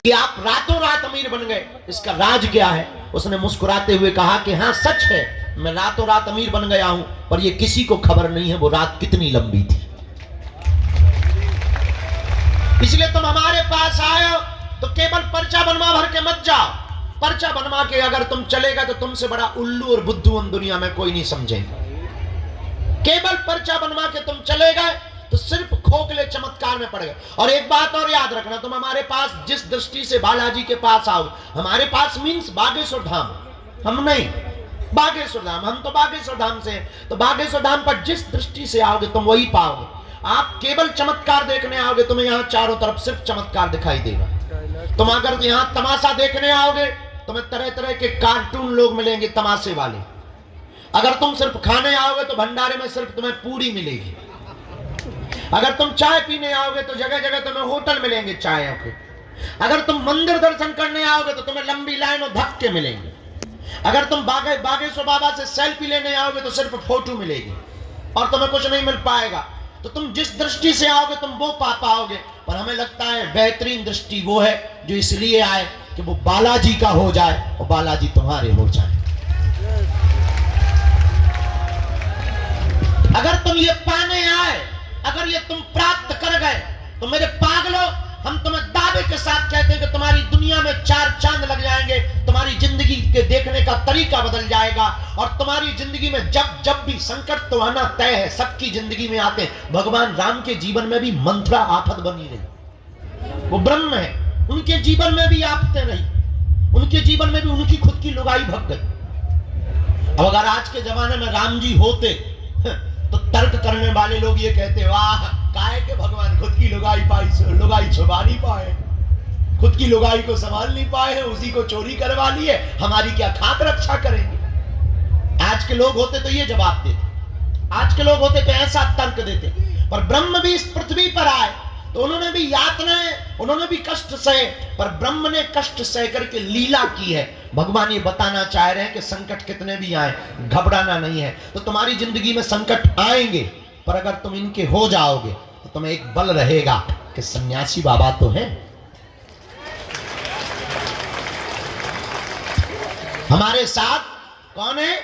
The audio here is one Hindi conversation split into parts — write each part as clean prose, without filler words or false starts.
कि आप रातों रात अमीर बन गए, इसका राज क्या है? उसने मुस्कुराते हुए कहा कि हाँ सच है, मैं रातों रात अमीर बन गया हूं, पर ये किसी को खबर नहीं है वो रात कितनी लंबी थी। इसलिए तुम हमारे पास आए हो तो केवल पर्चा बनवा भर के मत जाओ। पर्चा बनवा के अगर तुम चलेगा तो तुमसे बड़ा उल्लू और बुद्धू हम दुनिया में कोई नहीं समझेगा। केवल पर्चा बनवा के तुम चले गए तो सिर्फ खोखले चमत्कार में पड़ गए। और एक बात और याद रखना, तुम हमारे पास जिस दृष्टि से बालाजी के पास आओ, हमारे पास मीन्स बागेश्वर धाम, हम नहीं बागेश्वर धाम, हम तो बागेश्वर धाम से, तो बागेश्वर धाम पर जिस दृष्टि से आओगे तुम वही पाओगे। आप केवल चमत्कार देखने आओगे, तुम्हें यहाँ चारों तरफ सिर्फ चमत्कार दिखाई देगा। तुम अगर यहाँ तमाशा देखने आओगे, तुम्हें तरह तरह के कार्टून लोग मिलेंगे तमाशे वाले। अगर तुम सिर्फ खाने आओगे तो भंडारे में सिर्फ तुम्हें पूरी मिलेगी। अगर तुम चाय पीने आओगे तो जगह जगह तुम्हें होटल मिलेंगे चाय के। अगर तुम मंदिर दर्शन करने आओगे तो तुम्हें लंबी लाइन और धक्के मिलेंगे। अगर तुम बागेश्वर बाबा से सेल्फी लेने आओगे तो सिर्फ फोटो मिलेगी और तुम्हें कुछ नहीं मिल पाएगा। तो तुम जिस दृष्टि से आओगे तुम वो पा पाओगे। पर हमें लगता है बेहतरीन दृष्टि वो है जो इसलिए आए कि वो बालाजी का हो जाए और बालाजी तुम्हारे हो जाए। अगर तुम ये पाने आए, अगर ये तुम प्राप्त कर गए तो मेरे पागलों, हम तुम्हें दावे के साथ कहते हैं कि तुम्हारी दुनिया में 4 चांद लग जाएंगे, तुम्हारी जिंदगी के देखने का तरीका बदल जाएगा और तुम्हारी जिंदगी में जब जब भी संकट तो आना तय है, सबकी जिंदगी में आते हैं। भगवान राम के जीवन में भी मंत्रा आफत बनी रही, वो ब्रह्म है, उनके जीवन में भी आफतें रही, उनके जीवन में भी उनकी खुद की लुगाई भग गई। अब अगर आज के जमाने में राम जी होते तो तर्क करने वाले लोग ये कहते, वाह काहे के भगवान खुद की लुगाई छुपा नहीं पाए, खुद की लुगाई को संभाल नहीं पाए हैं, उसी को चोरी करवा लिए, हमारी क्या खाक रक्षा करेंगे। आज के लोग होते तो ये जवाब देते, आज के लोग होते तो ऐसा तर्क देते। पर ब्रह्म भी इस पृथ्वी पर आए तो उन्होंने भी यातनाएं, उन्होंने भी कष्ट सहे, पर ब्रह्म ने कष्ट सह करके लीला की है। भगवान ये बताना चाह रहे हैं कि संकट कितने भी आए घबराना नहीं है। तो तुम्हारी जिंदगी में संकट आएंगे, पर अगर तुम इनके हो जाओगे तो तुम्हें एक बल रहेगा कि सन्यासी बाबा तो हैं, हमारे साथ कौन है?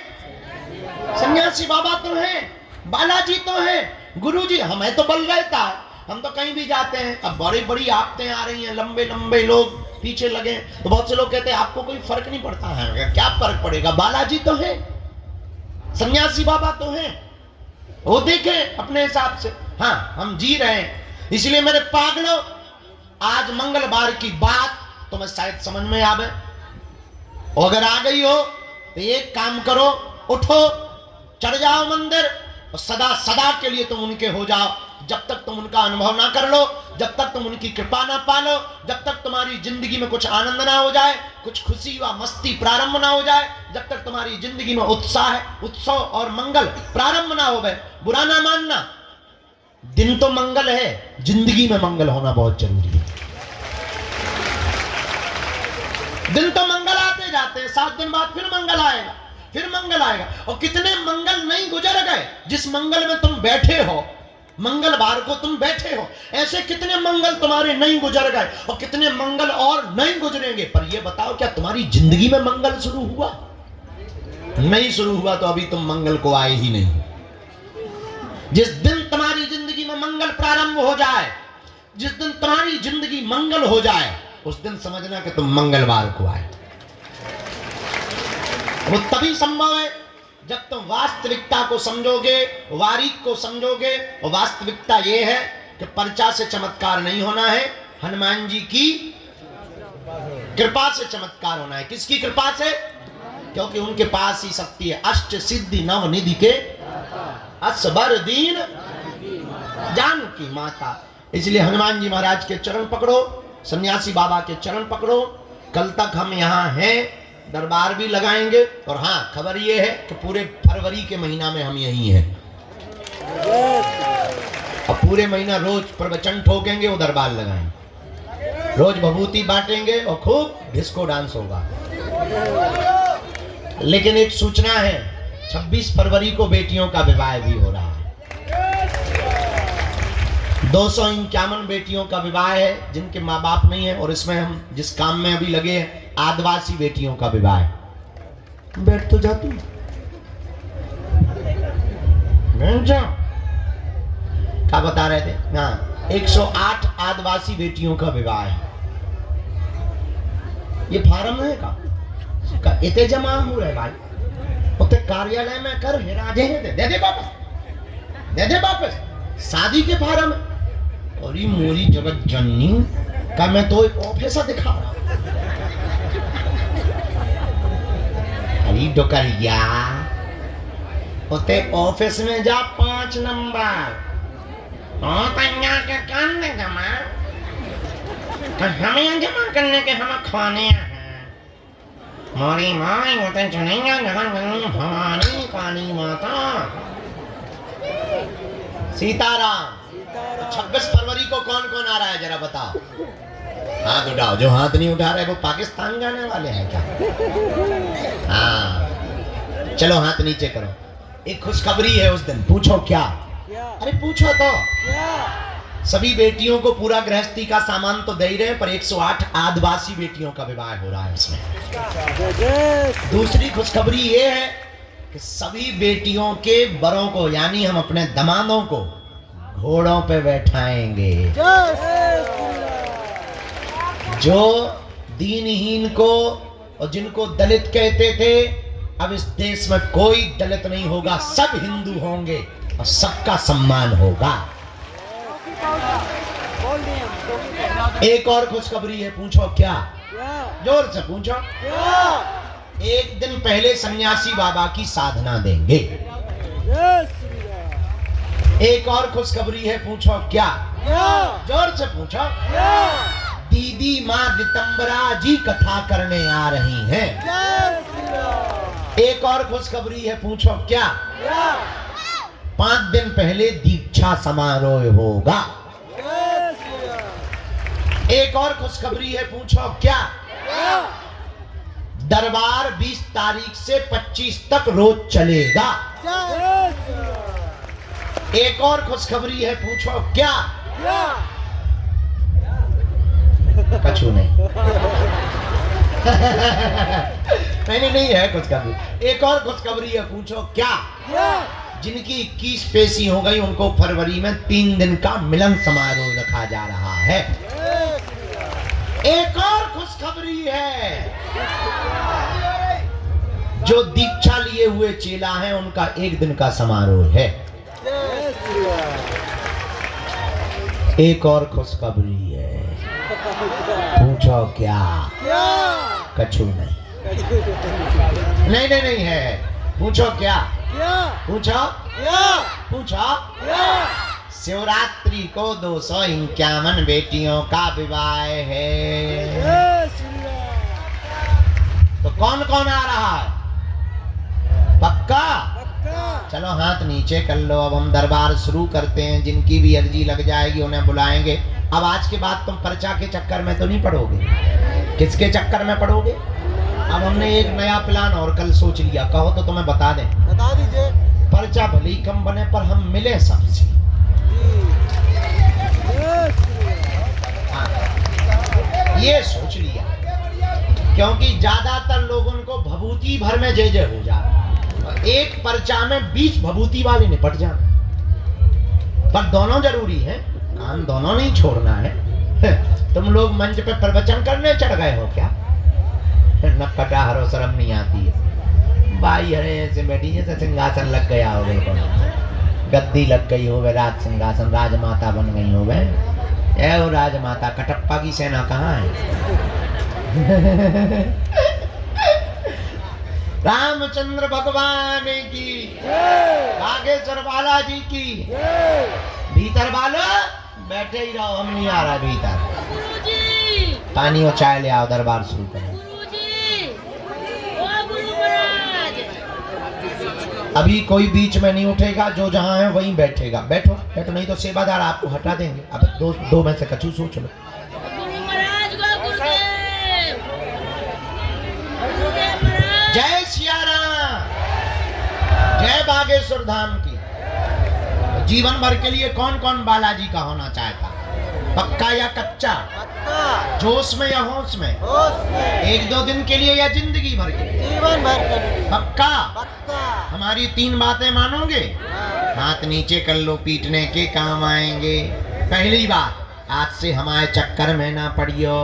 सन्यासी बाबा तो हैं, बालाजी तो हैं, गुरुजी। हमें तो बल रहता है, हम तो कहीं भी जाते हैं। अब बड़ी बड़ी आफतें आ रही हैं, लंबे लंबे लोग पीछे लगे, तो बहुत से लोग कहते हैं आपको कोई फर्क नहीं पड़ता है। क्या फर्क पड़ेगा, बालाजी तो है, सन्यासी बाबा तो है, वो देखे अपने हिसाब से। हाँ हम जी रहे हैं। इसलिए मेरे पागलों, आज मंगलवार की बात तुम्हें शायद समझ में आवे, और अगर आ गई हो तो एक काम करो, उठो चढ़ जाओ मंदिर और सदा सदा के लिए तुम उनके हो जाओ। जब तक तुम उनका अनुभव ना कर लो, जब तक तुम उनकी कृपा ना पालो, जब तक तुम्हारी जिंदगी में कुछ आनंद ना हो जाए, कुछ खुशी व मस्ती प्रारंभ ना हो जाए, जब तक तुम्हारी जिंदगी में उत्साह उत्सव और मंगल प्रारंभ ना हो गए, बुरा ना मानना, दिन तो मंगल है, जिंदगी में मंगल होना बहुत जरूरी है। दिन तो मंगल आते जाते हैं, 7 दिन बाद फिर मंगल आएगा, फिर मंगल आएगा। और कितने मंगल नहीं गुजर गए, जिस मंगल में तुम बैठे हो, मंगलवार को तुम बैठे हो, ऐसे कितने मंगल तुम्हारे नहीं गुजर गए और कितने मंगल और नहीं गुजरेंगे। पर ये बताओ क्या तुम्हारी जिंदगी में मंगल शुरू हुआ? नहीं शुरू हुआ तो अभी तुम मंगल को आए ही नहीं। जिस दिन तुम्हारी जिंदगी में मंगल प्रारंभ हो जाए, जिस दिन तुम्हारी जिंदगी मंगल हो जाए, उस दिन समझना कि तुम मंगलवार को आए। वो तभी संभव है जब तुम वास्तविकता को समझोगे, वारीक को समझोगे। और वास्तविकता ये है कि पर्चा से चमत्कार नहीं होना है, हनुमान जी की कृपा से चमत्कार होना है। किसकी कृपा से? क्योंकि उनके पास ही शक्ति है। अष्ट सिद्धि नव निधि के असबर दीन जानकी माता। इसलिए हनुमान जी महाराज के चरण पकड़ो, सन्यासी बाबा के चरण पकड़ो। कल तक हम यहाँ हैं, दरबार भी लगाएंगे। और हाँ खबर ये है कि पूरे फरवरी के महीना में हम यहीं हैं। अब पूरे महीना रोज प्रवचन ठोकेंगे, वो दरबार लगाएंगे, रोज भभूति बांटेंगे और खूब डिस्को डांस होगा। लेकिन एक सूचना है, 26 फरवरी को बेटियों का विवाह भी हो रहा है। 251 बेटियों का विवाह है जिनके माँ बाप नहीं है, और इसमें हम जिस काम में अभी लगे हैं आदिवासी बेटियों का विवाह है। बैठ तो जाती क्या बता रहे थे? हाँ, 108 आदिवासी बेटियों का विवाह है। ये फार्म है का इतने जमा हो रहे भाई, उते कार्यालय में कर राजे हैं, दे दे वापस शादी के फार्म। और ये मोरी जगत जननी का मैं तो एक ऑफिसर दिखा रहा। अरे डोकरिया उते ऑफिस में जा 5 नंबर के करने जमा, हमें जमा करने के हम खाने हैं। हमारी माई होते चुनेंगे भवानी काली माता सीताराम। 26 फरवरी को कौन कौन आ रहा है जरा बताओ? हाथ उठाओ। जो हाथ नहीं उठा रहे वो पाकिस्तान जाने वाले हैं क्या? हाँ चलो हाथ नीचे करो। एक खुशखबरी है उस दिन। पूछो क्या? अरे पूछो तो। सभी बेटियों को पूरा गृहस्थी का सामान तो दे ही रहे, पर 108 आदिवासी बेटियों का विवाह हो रहा है इसमें। दूसरी खुशखबरी ये है कि सभी बेटियों के बरों को यानी हम अपने दामादों को घोड़ों पे बैठाएंगे। जो दीनहीन को और जिनको दलित कहते थे, अब इस देश में कोई दलित नहीं होगा, सब हिंदू होंगे और सबका सम्मान होगा। एक और खुशखबरी है। पूछो क्या? जोर से पूछो। एक दिन पहले सन्यासी बाबा की साधना देंगे। एक और खुशखबरी है। पूछो क्या? जोर से पूछो। दीदी माँ रितंबरा जी कथा करने आ रही हैं। एक और खुशखबरी है। पूछो क्या? 5 दिन पहले दीक्षा समारोह होगा। एक और खुशखबरी है। पूछो क्या? दरबार 20 तारीख से 25 तक रोज चलेगा। एक और खुशखबरी है। पूछो क्या? कछु नहीं। नहीं है खुशखबरी। एक और खुशखबरी है। पूछो क्या? जिनकी 21 पेशी हो गई उनको फरवरी में 3 दिन का मिलन समारोह रखा जा रहा है। एक और खुशखबरी है। जो दीक्षा लिए हुए चेला हैं उनका 1 दिन का समारोह है। एक और खुशखबरी है। पूछो क्या? कछु नहीं है। पूछो क्या? पूछो। शिवरात्रि को 251 बेटियों का विवाह है। तो कौन कौन आ रहा है? पक्का? चलो हाथ नीचे कर लो। अब हम दरबार शुरू करते हैं। जिनकी भी अर्जी लग जाएगी उन्हें बुलाएंगे। अब आज के बाद तुम पर्चा के चक्कर में तो नहीं पड़ोगे। किसके चक्कर में पड़ोगे? अब हमने एक नया प्लान और कल सोच लिया। कहो तो तुम्हें बता दें। बता दीजिए। पर्चा भले ही कम बने पर हम मिले सबसे। ये सोच लिया क्योंकि ज्यादातर लोगों को भभूति भर में जय हो जा रहा है। एक पर्चा में 20 भभूति वाले निपट जाना। पर दोनों जरूरी है। काम दोनों नहीं छोड़ना है। तुम लोग मंच पे प्रवचन करने चढ़ गए हो क्या? न कटा हरो शर्म नहीं आती है। भाई अरे ऐसे बैठी जैसे सिंहासन लग गया हो गए, गद्दी लग गई हो गए, राज सिंहासन, राजमाता बन गई हो गए। ए वो राजमाता, कटप्पा की सेना कहाँ है? रामचंद्र भगवान की, बागेश्वर बालाजी की। भीतर वालो बैठे ही रहो, हम नहीं आ रहा भीतर। पानी और चाय ले आओ, दरबार शुरू करें। अभी कोई बीच में नहीं उठेगा, जो जहां है वहीं बैठेगा। बैठो बैठो, नहीं तो सेवादार आपको हटा देंगे। अब दो में से कछु सोच लो। जय सिया राम, जय बागेश्वर धाम की। जीवन भर के लिए कौन कौन बालाजी का होना चाहता? पक्का या कच्चा? पक्का। जोश में या होश में? होश में। 1-2 दिन के लिए या जिंदगी भर के लिए? जीवन भर के लिए। पक्का? पक्का। हमारी 3 बातें मानोगे? हाँ। हाथ नीचे कर लो, पीटने के काम आएंगे। पहली बात, आज से हमारे चक्कर में ना पड़ियो।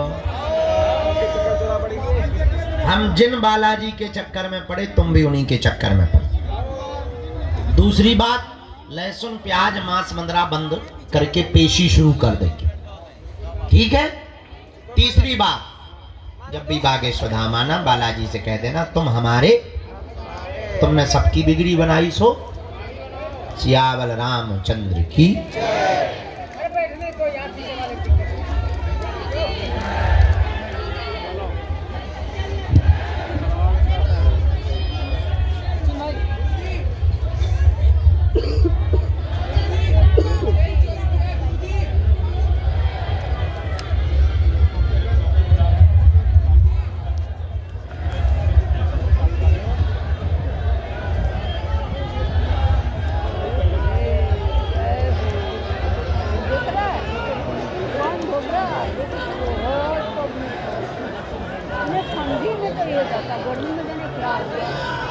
हम जिन बालाजी के चक्कर में पड़े, तुम भी उन्हीं के चक्कर में पड़ो। दूसरी बात, लहसुन प्याज मांस मंदरा बंद करके पेशी शुरू कर देंगे, ठीक है? तीसरी बात, जब भी बागेश्वर धाम आना, बालाजी से कह देना तुम हमारे, तुमने सबकी बिगड़ी बनाई सो सियावल रामचंद्र की।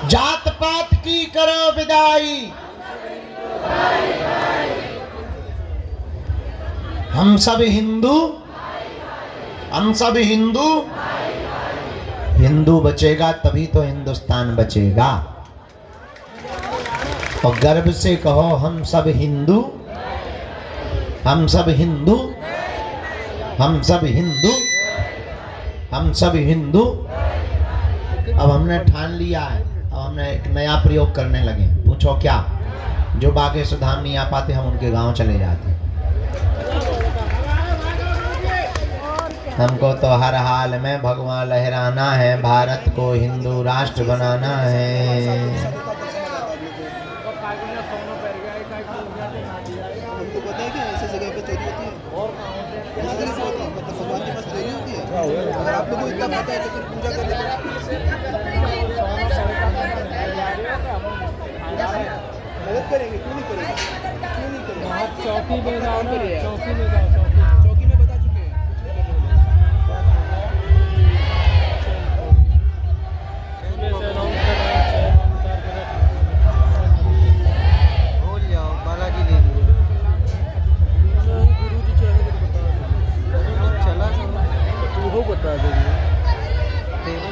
जात पात की करो विदाई, हम सब हिंदू, हम सब हिंदू। हिंदू बचेगा तभी तो हिंदुस्तान बचेगा। और गर्व से कहो हम सब हिंदू, हम सब हिंदू, हम सब हिंदू, हम सब हिंदू। अब हमने ठान लिया है, अब हमने एक नया प्रयोग करने लगे। पूछो क्या? जो बागेश्वर धाम नहीं आ पाते, हम उनके गांव चले जाते। हमको तो हर हाल में भगवान लहराना है, भारत को हिंदू राष्ट्र बनाना है। अगर आप लोगों को इतना पता है तो फिर पूजा करने मदद करेंगे, क्यों नहीं करेंगे? क्यों नहीं करेंगे? चौकी में जाओ ना, चौकी में जाओ, चौकी में बता चुके हैं। भूल जाओ, बालाजी ले लियो। गुरु जी चाहे तो बता चला तू हो बता देंगे, देना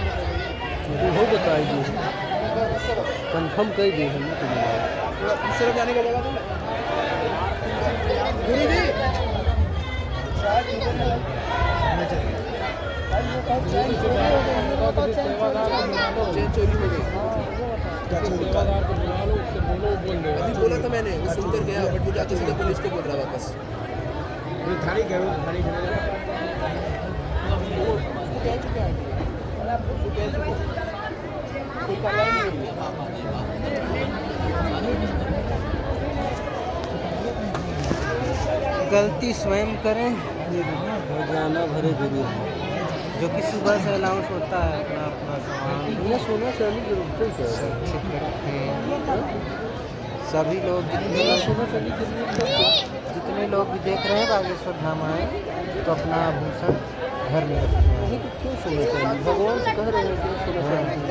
तू हो बताएगी, कंफर्म कर दी हमने तुम्हें। इस तरफ जाने का जगह तो गुरु जी चेन चोरी हो गई। अभी बोला था मैंने, वो सुनकर गया, बट वो जाके सीधा पुलिस को बोल रहा वापस। थाने गए, थाने गलती स्वयं करें, रोजाना भरे गुरु। जो कि सुबह से अलाउंस होता है, अपना अपना सामान सोना चांदी जरूरत है सुरक्षित रखें। सभी लोग जितने लोग भी देख रहे हैं बागेश्वर धाम आए, तो अपना आभूषण घर में रखें। क्यों सोना चांदी? भगवान से कह रहे हैं कि सोना चांदी।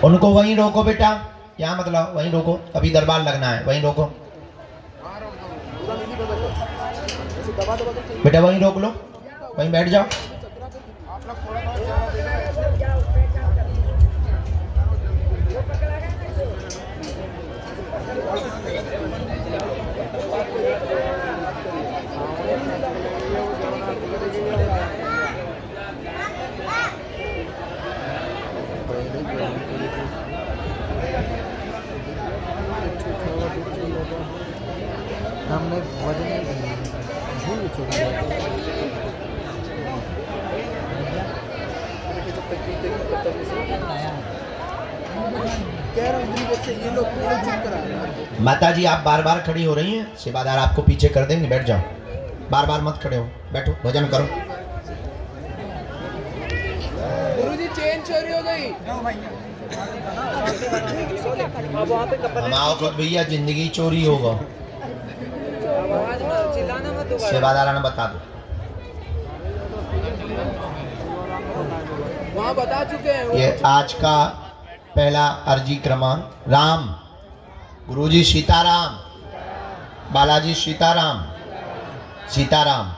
उनको वहीं रोको बेटा, क्या मतलब वहीं रोको, अभी दरबार लगना है, वहीं रोको बेटा, वहीं रोक लो, वहीं बैठ जाओ। हमने वजन नहीं माता जी आप बार बार खड़ी हो रही हैं, सेवादार आपको पीछे कर देंगे, बैठ जाओ, बार बार मत खड़े हो, बैठो भजन करो। गुरुजी चेन चोरी हो गई। अब वहाँ पे कपल हम आओ खुद भैया, जिंदगी चोरी होगा। चिल्लाना मत दोबारा। सेवादारा ने बता दो। वहाँ बता चुके हैं ये आज का पहला अर्जी क्रमांक। राम, गुरुजी सीताराम, बालाजी सीताराम, सीताराम।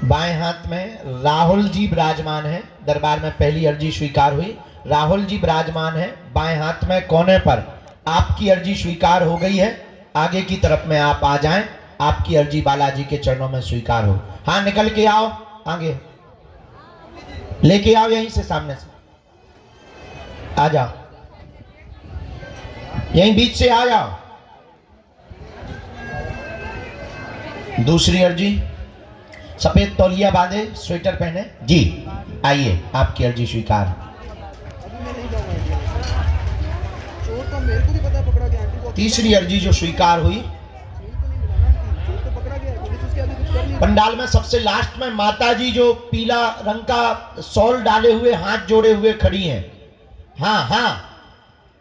बाएं हाथ में राहुल जी विराजमान है। दरबार में पहली अर्जी स्वीकार हुई। राहुल जी विराजमान है बाएं हाथ में कोने पर। आपकी अर्जी स्वीकार हो गई है। आगे की तरफ में आप आ जाएं। आपकी अर्जी बालाजी के चरणों में स्वीकार हो। हाँ, निकल के आओ, आगे लेके आओ, यहीं से सामने से आ जाओ, यहीं बीच से आ जाओ। दूसरी अर्जी, सफेद तौलिया बांधे, स्वेटर पहने जी, आइए, आपकी अर्जी स्वीकार। अभी मैं नहीं जाऊँगा इंडिया। चोर तो मेरे को भी पता है पकड़ा गया आंटी को। तीसरी अर्जी जो स्वीकार हुई, चोर तो नहीं मिला ना आंटी, चोर तो पकड़ा गया है, पुलिस उसके आगे कुछ कर नहीं रही। पंडाल में सबसे लास्ट में माता जी जो पीला रंग का शॉल डाले हुए, हाथ जोड़े हुए खड़ी हैं। हाँ हाँ,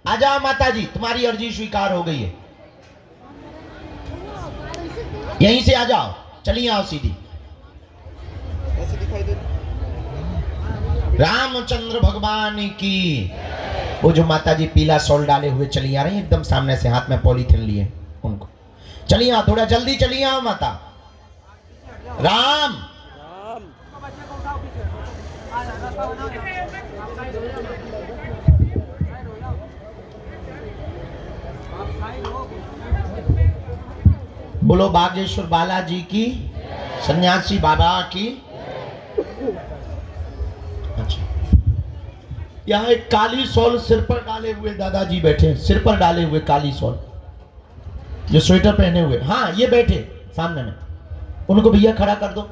आ जाओ माता जी, तुम्हारी अर्जी स्वीकार हो गई है। यहीं से आ जाओ, चलिए आओ सीधी। ऐसे दिखाई दे रामचंद्र भगवान की। वो जो माता जी पीला शॉल डाले हुए चली आ रही है, एकदम सामने से, हाथ में पॉलीथिन लिए उनको। चलिए आओ, थोड़ा जल्दी चलिए आओ माता। राम, बोलो बागेश्वर बालाजी की, सन्यासी बाबा की। अच्छा, यहाँ एक काली शॉल सिर पर डाले हुए दादाजी बैठे हैं, सिर पर डाले हुए काली शॉल, जो स्वेटर पहने हुए। हाँ, ये बैठे सामने में, उनको भैया खड़ा कर दो।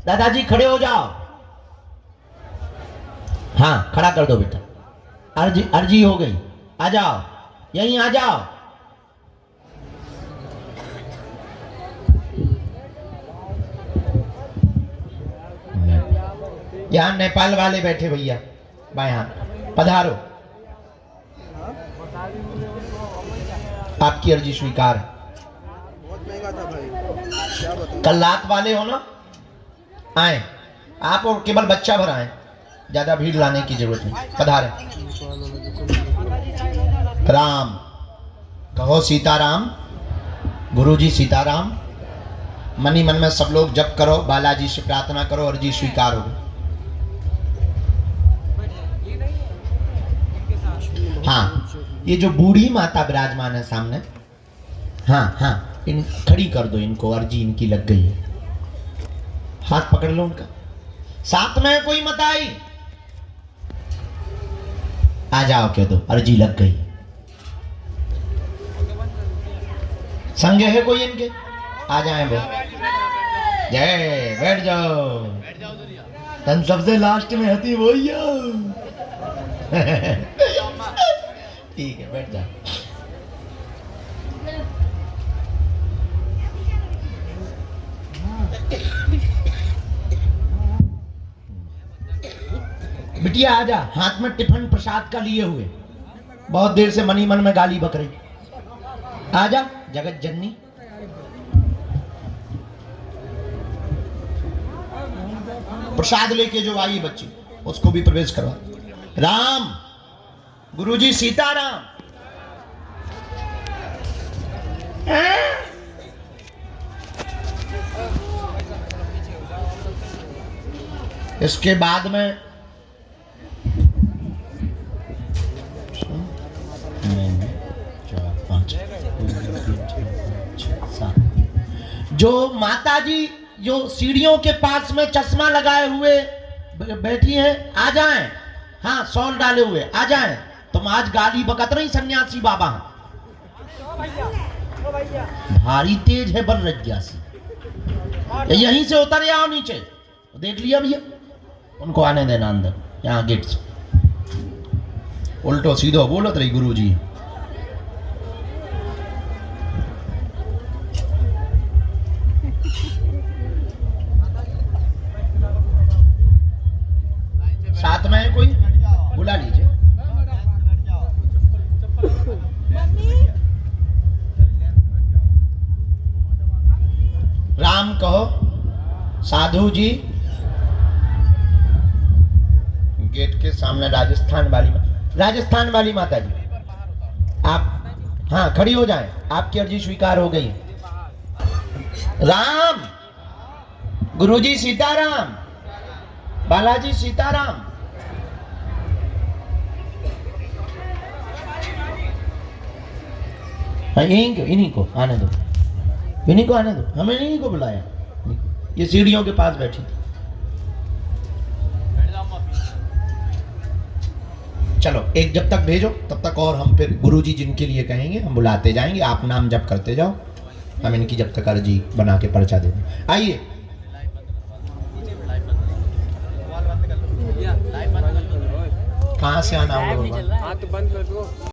दादाजी खड़े हो जाओ। हाँ, खड़ा कर दो बेटा। अर्जी अर्जी हो गई, आ जाओ, यहीं आ जाओ। यहाँ नेपाल वाले बैठे भैया, बाएं हाथ, पधारो। आपकी अर्जी स्वीकार। बहुत महंगा था भाई, क्या बताऊं। कल रात वाले हो ना, आए आप, और केवल बच्चा भर आए, ज्यादा भीड़ लाने की जरूरत नहीं, पधारे। राम कहो, सीताराम, गुरुजी सीताराम। मनी मन में सब लोग जप करो, बालाजी से प्रार्थना करो, अर्जी स्वीकार हो। हाँ, ये जो बूढ़ी माता विराजमान है सामने, हाँ हाँ, इन खड़ी कर दो इनको, अर्जी इनकी लग गई है। हाथ पकड़ लो उनका, साथ में कोई मत आई, आ जाओ, कह दो अर्जी लग गई। संगे है कोई इनके, आ जाए वो। जय, बैठ जाओ, तन सबसे लास्ट में हती वो ही हो। ठीक है, बैठ जाओ। बिटिया आजा, हाथ में टिफिन प्रसाद का लिए हुए, बहुत देर से मनी मन में गाली बक रही। आजा जगत जननी। प्रसाद लेके जो आई बच्ची, उसको भी प्रवेश करवा। राम, गुरुजी सीताराम। इसके बाद में जो माता जी जो सीढ़ियों के पास में चश्मा लगाए हुए बैठी हैं, आ जाएं। हाँ, शॉल डाले हुए आ जाएं। तुम आज गाली बकत रही सन्यासी बाबा, भारी तेज है बर रज्जासी। यहीं से उतर आओ नीचे, देख लिया भैया, उनको आने देना अंदर, यहाँ गेट से। उल्टो सीधो बोलत रही गुरुजी। साधु जी गेट के सामने राजस्थान वाली माता जी, आप हाँ खड़ी हो जाएं, आपकी अर्जी स्वीकार हो गई। राम, गुरुजी सीताराम, बालाजी सीताराम। हाँ, इन्हीं को आने दो, इन्हीं को आने दो, हमें इन्हीं को बुलाया। ये सीढ़ियों के पास बैठी थी। चलो एक जब तक भेजो तब तक और हम फिर गुरुजी जिनके लिए कहेंगे हम बुलाते जाएंगे, आप नाम जप करते जाओ, हम इनकी जब तक अर्जी बना के पर्चा दे दें। आइए कहाँ से आना होगा? हाथ बंद कर दो।